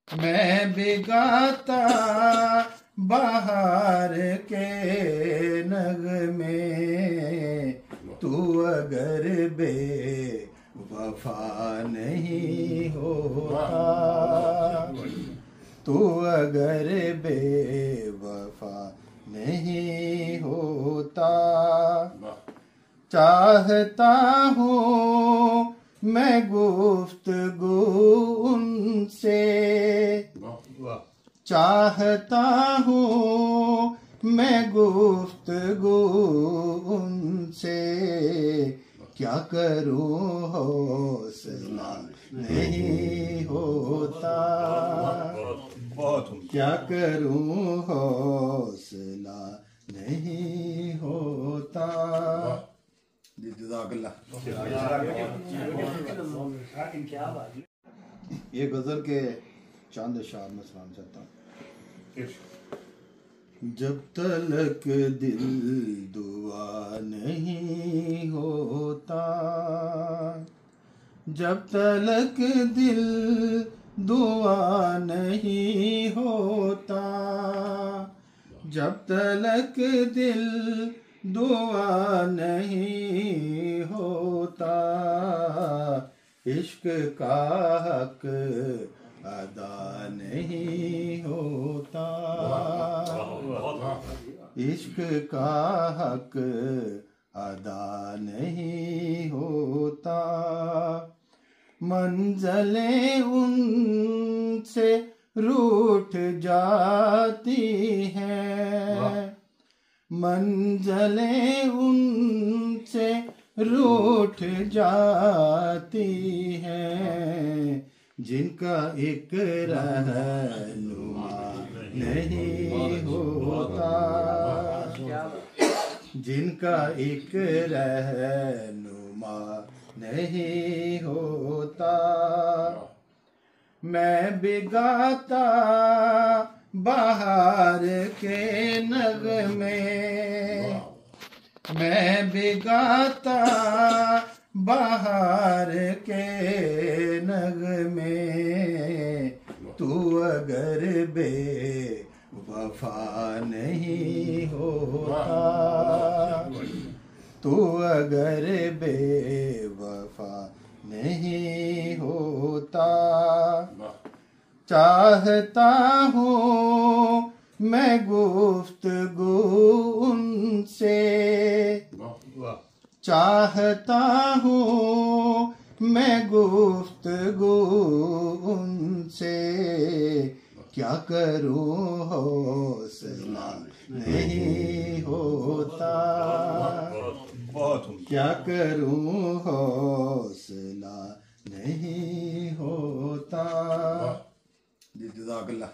मैं भी गाता बाहर के नगमे, तू अगर बेवफा नहीं होता, तू अगर बेवफा नहीं होता। चाहता हूँ मैं गुफ्तगू उनसे, चाहता हूँ मैं गुफ्तगू उनसे, क्या करूँ हौसला नहीं होता, क्या करूँ हौसला नहीं होता। ये गजल के चांद शार में सुनाना चाहता हूँ। जब तलक दिल दुआ नहीं होता, जब तलक दिल दुआ नहीं होता, जब तलक दिल दुआ नहीं होता, इश्क का हक अदा नहीं होता, इश्क का हक अदा नहीं होता। मंज़िलें उनसे रूठ जाती हैं, मंज़िलें उनसे रूठ जाती हैं, जिनका एक रहनुमा नहीं होता, जिनका एक रहनुमा नहीं होता। मैं भी गाता बाहर के नगमे, मैं भी गाता बाहर के नगमे, तू अगर बेवफा नहीं होता, तू अगर बेवफा नहीं होता। चाहता हूँ मैं गुफ्तगू उनसे, चाहता हूँ मैं गुफ्तगू उनसे, क्या करूँ हौसला नहीं होता, क्या करूँ हौसला नहीं होता। जज़ाकल्लाह।